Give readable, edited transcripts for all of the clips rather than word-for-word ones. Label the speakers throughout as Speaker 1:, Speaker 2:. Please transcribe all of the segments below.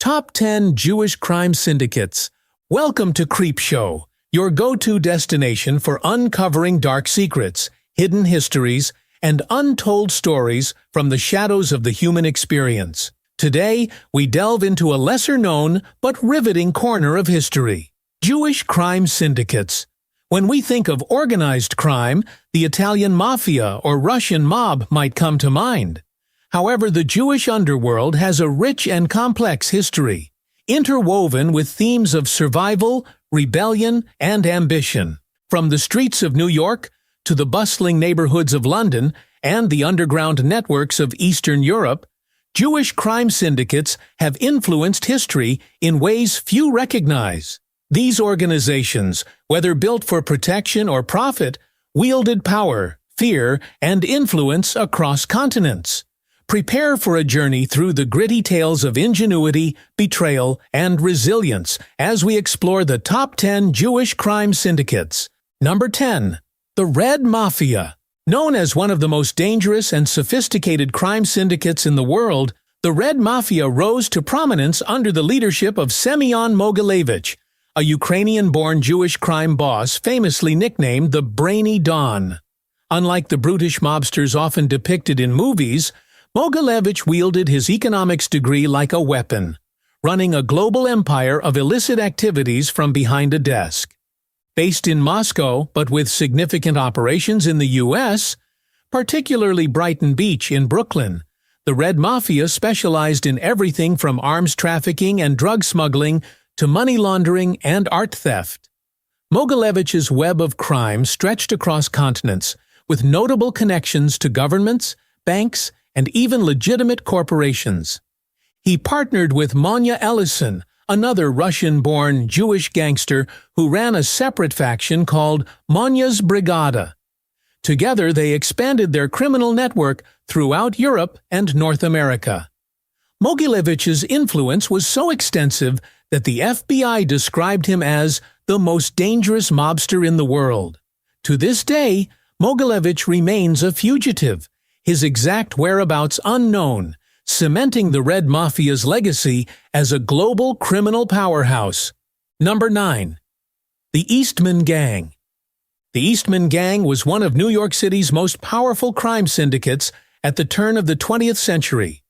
Speaker 1: Top 10 Jewish Crime Syndicates. Welcome to Creepshow, your go-to destination for uncovering dark secrets, hidden histories, and untold stories from the shadows of the human experience. Today, we delve into a lesser-known but riveting corner of history: Jewish crime syndicates. When we think of organized crime, the Italian mafia or Russian mob might come to mind. However, the Jewish underworld has a rich and complex history, interwoven with themes of survival, rebellion, and ambition. From the streets of New York to the bustling neighborhoods of London and the underground networks of Eastern Europe, Jewish crime syndicates have influenced history in ways few recognize. These organizations, whether built for protection or profit, wielded power, fear, and influence across continents. Prepare for a journey through the gritty tales of ingenuity, betrayal, and resilience as we explore the top 10 Jewish crime syndicates. Number 10. The Red Mafia. Known as one of the most dangerous and sophisticated crime syndicates in the world, the Red Mafia rose to prominence under the leadership of Semyon Mogilevich, a Ukrainian-born Jewish crime boss famously nicknamed the Brainy Don. Unlike the brutish mobsters often depicted in movies, Mogilevich wielded his economics degree like a weapon, running a global empire of illicit activities from behind a desk. Based in Moscow, but with significant operations in the U.S., particularly Brighton Beach in Brooklyn, the Red Mafia specialized in everything from arms trafficking and drug smuggling to money laundering and art theft. Mogilevich's web of crime stretched across continents, with notable connections to governments, banks, and even legitimate corporations. He partnered with Monya Ellison, another Russian-born Jewish gangster who ran a separate faction called Monya's Brigada. Together, they expanded their criminal network throughout Europe and North America. Mogilevich's influence was so extensive that the FBI described him as the most dangerous mobster in the world. To this day, Mogilevich remains a fugitive, his exact whereabouts unknown, cementing the Red Mafia's legacy as a global criminal powerhouse. Number 9. The Eastman Gang. The Eastman Gang was one of New York City's most powerful crime syndicates at the turn of the 20th century.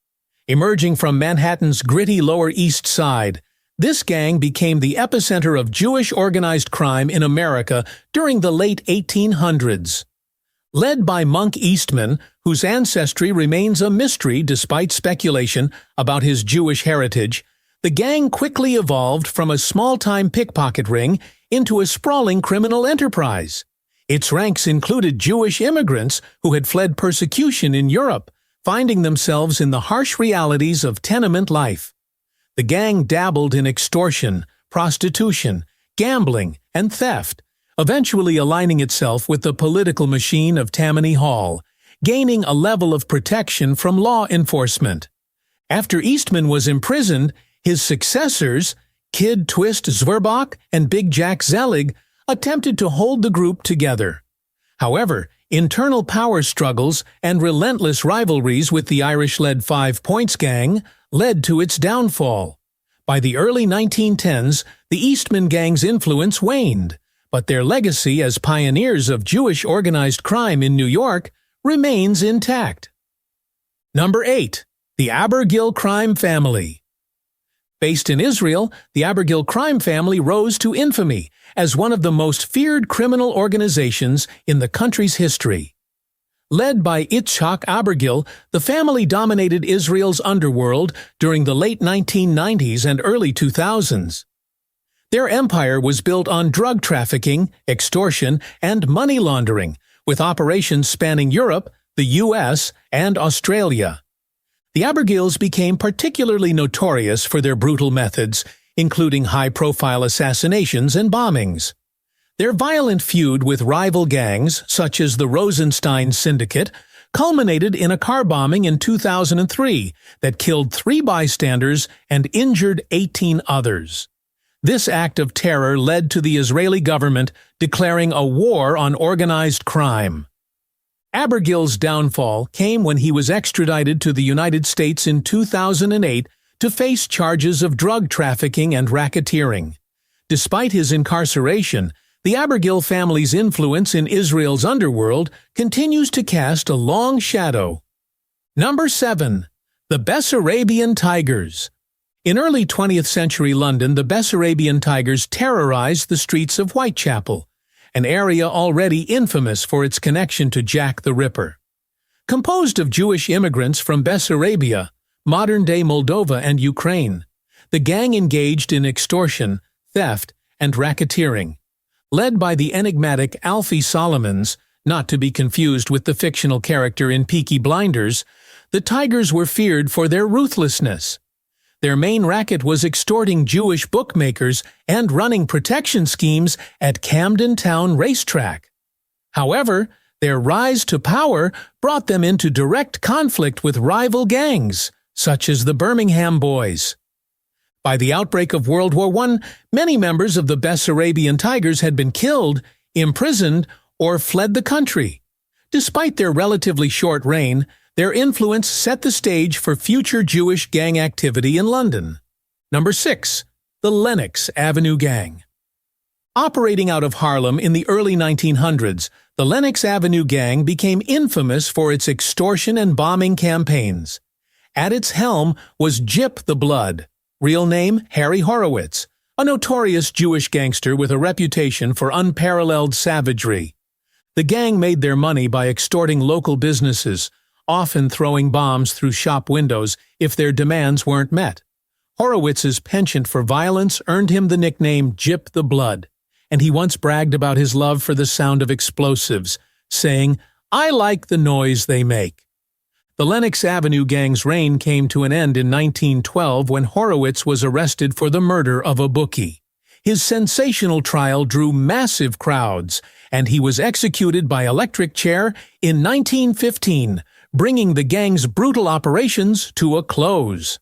Speaker 1: Emerging from Manhattan's gritty Lower East Side, this gang became the epicenter of Jewish organized crime in America during the late 1800s. Led by Monk Eastman, whose ancestry remains a mystery despite speculation about his Jewish heritage, the gang quickly evolved from a small-time pickpocket ring into a sprawling criminal enterprise. Its ranks included Jewish immigrants who had fled persecution in Europe, finding themselves in the harsh realities of tenement life. The gang dabbled in extortion, prostitution, gambling, and theft, eventually aligning itself with the political machine of Tammany Hall, gaining a level of protection from law enforcement. After Eastman was imprisoned, his successors, Kid Twist Zwerbach and Big Jack Zelig, attempted to hold the group together. However, internal power struggles and relentless rivalries with the Irish-led 5 Points Gang led to its downfall. By the early 1910s, the Eastman Gang's influence waned, but their legacy as pioneers of Jewish organized crime in New York remains intact. Number 8. The Abill crime family. Based in Israel, the Abill crime family rose to infamy as one of the most feared criminal organizations in the country's history. Led by Itzhak Abill, the family dominated Israel's underworld during the late 1990s and early 2000s. Their empire was built on drug trafficking, extortion, and money laundering, with operations spanning Europe, the U.S., and Australia. The Abills became particularly notorious for their brutal methods, including high-profile assassinations and bombings. Their violent feud with rival gangs, such as the Rosenstein Syndicate, culminated in a car bombing in 2003 that killed 3 bystanders and injured 18 others. This act of terror led to the Israeli government declaring a war on organized crime. Abigill's downfall came when he was extradited to the United States in 2008 to face charges of drug trafficking and racketeering. Despite his incarceration, the Abill family's influence in Israel's underworld continues to cast a long shadow. Number 7. The Bessarabian Tigers. In early 20th century London, the Bessarabian Tigers terrorized the streets of Whitechapel, an area already infamous for its connection to Jack the Ripper. Composed of Jewish immigrants from Bessarabia, modern-day Moldova and Ukraine, the gang engaged in extortion, theft, and racketeering. Led by the enigmatic Alfie Solomons, not to be confused with the fictional character in Peaky Blinders, the Tigers were feared for their ruthlessness. Their main racket was extorting Jewish bookmakers and running protection schemes at Camden Town Racetrack. However, their rise to power brought them into direct conflict with rival gangs, such as the Birmingham Boys. By the outbreak of World War I, many members of the Bessarabian Tigers had been killed, imprisoned, or fled the country. Despite their relatively short reign, their influence set the stage for future Jewish gang activity in London. Number 6. The Lennox Avenue Gang. Operating out of Harlem in the early 1900s, the Lennox Avenue Gang became infamous for its extortion and bombing campaigns. At its helm was Gyp the Blood, real name Harry Horowitz, a notorious Jewish gangster with a reputation for unparalleled savagery. The gang made their money by extorting local businesses, often throwing bombs through shop windows if their demands weren't met. Horowitz's penchant for violence earned him the nickname Gyp the Blood, and he once bragged about his love for the sound of explosives, saying, "I like the noise they make." The Lennox Avenue Gang's reign came to an end in 1912 when Horowitz was arrested for the murder of a bookie. His sensational trial drew massive crowds, and he was executed by electric chair in 1915, bringing the gang's brutal operations to a close.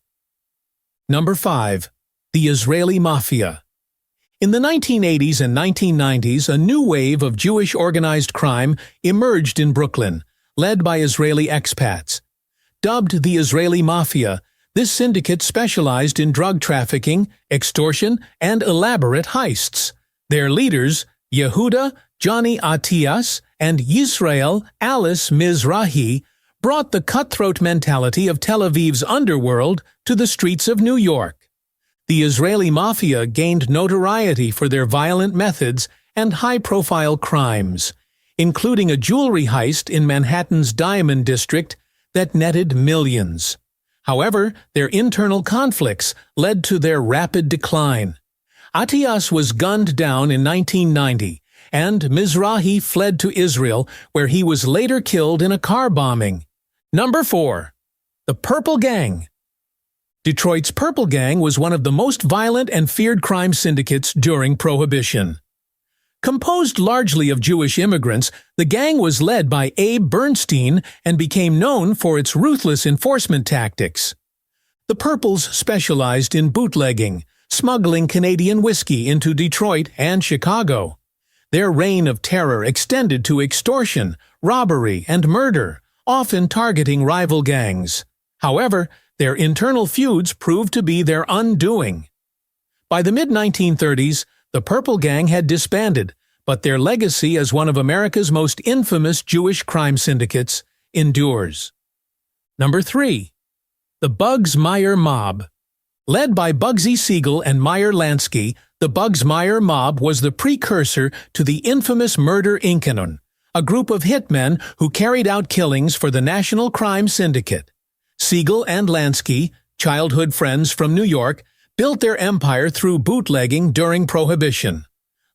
Speaker 1: Number 5. The Israeli Mafia. In the 1980s and 1990s, a new wave of Jewish organized crime emerged in Brooklyn, led by Israeli expats. Dubbed the Israeli Mafia, this syndicate specialized in drug trafficking, extortion, and elaborate heists. Their leaders, Yehuda, Johnny Atias, and Yisrael Alice Mizrahi, brought the cutthroat mentality of Tel Aviv's underworld to the streets of New York. The Israeli Mafia gained notoriety for their violent methods and high-profile crimes, including a jewelry heist in Manhattan's Diamond District that netted millions. However, their internal conflicts led to their rapid decline. Atias was gunned down in 1990, and Mizrahi fled to Israel, where he was later killed in a car bombing. Number 4. The Purple Gang. Detroit's Purple Gang was one of the most violent and feared crime syndicates during Prohibition. Composed largely of Jewish immigrants, the gang was led by Abe Bernstein and became known for its ruthless enforcement tactics. The Purples specialized in bootlegging, smuggling Canadian whiskey into Detroit and Chicago. Their reign of terror extended to extortion, robbery, and murder, often targeting rival gangs. However, their internal feuds proved to be their undoing. By the mid-1930s, the Purple Gang had disbanded, but their legacy as one of America's most infamous Jewish crime syndicates endures. Number 3. The Meyer Mob. Led by Bugsy Siegel and Meyer Lansky, the Meyer Mob was the precursor to the infamous Murder Inc., a group of hitmen who carried out killings for the National Crime Syndicate. Siegel and Lansky, childhood friends from New York, built their empire through bootlegging during Prohibition.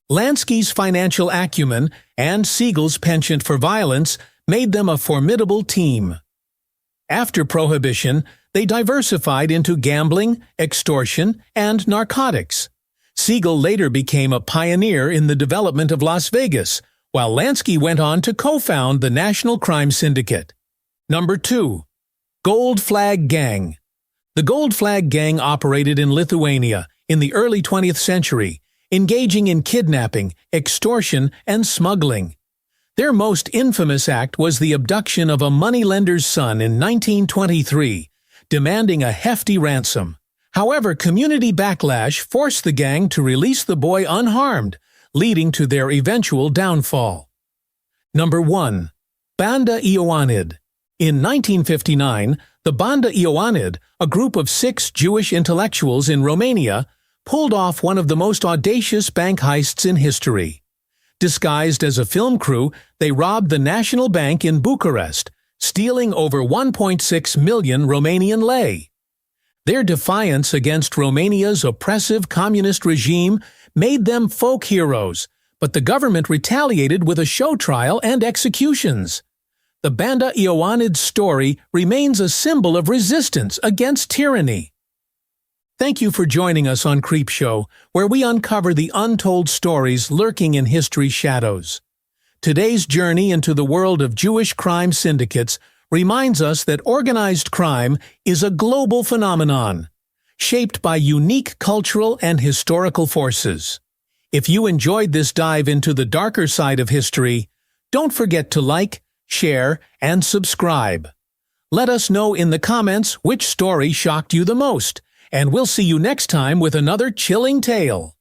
Speaker 1: Lansky's financial acumen and Siegel's penchant for violence made them a formidable team. After Prohibition, they diversified into gambling, extortion, and narcotics. Siegel later became a pioneer in the development of Las Vegas, while Lansky went on to co-found the National Crime Syndicate. Number 2. Gold Flag Gang. The Gold Flag Gang operated in Lithuania in the early 20th century, engaging in kidnapping, extortion, and smuggling. Their most infamous act was the abduction of a moneylender's son in 1923, demanding a hefty ransom. However, community backlash forced the gang to release the boy unharmed, leading to their eventual downfall. Number 1. Banda ioanid. In 1959, the Banda ioanid, a group of 6 Jewish intellectuals in Romania, pulled off one of the most audacious bank heists in history. Disguised as a film crew, they robbed the National Bank in Bucharest, stealing over 1.6 million Romanian lei. Their defiance against Romania's oppressive communist regime made them folk heroes, but the government retaliated with a show trial and executions. The Banda ioanid's story remains a symbol of resistance against tyranny. Thank you for joining us on Creepshow, where we uncover the untold stories lurking in history's shadows. Today's journey into the world of Jewish crime syndicates reminds us that organized crime is a global phenomenon, shaped by unique cultural and historical forces. If you enjoyed this dive into the darker side of history, don't forget to like, share, and subscribe. Let us know in the comments which story shocked you the most, and we'll see you next time with another chilling tale.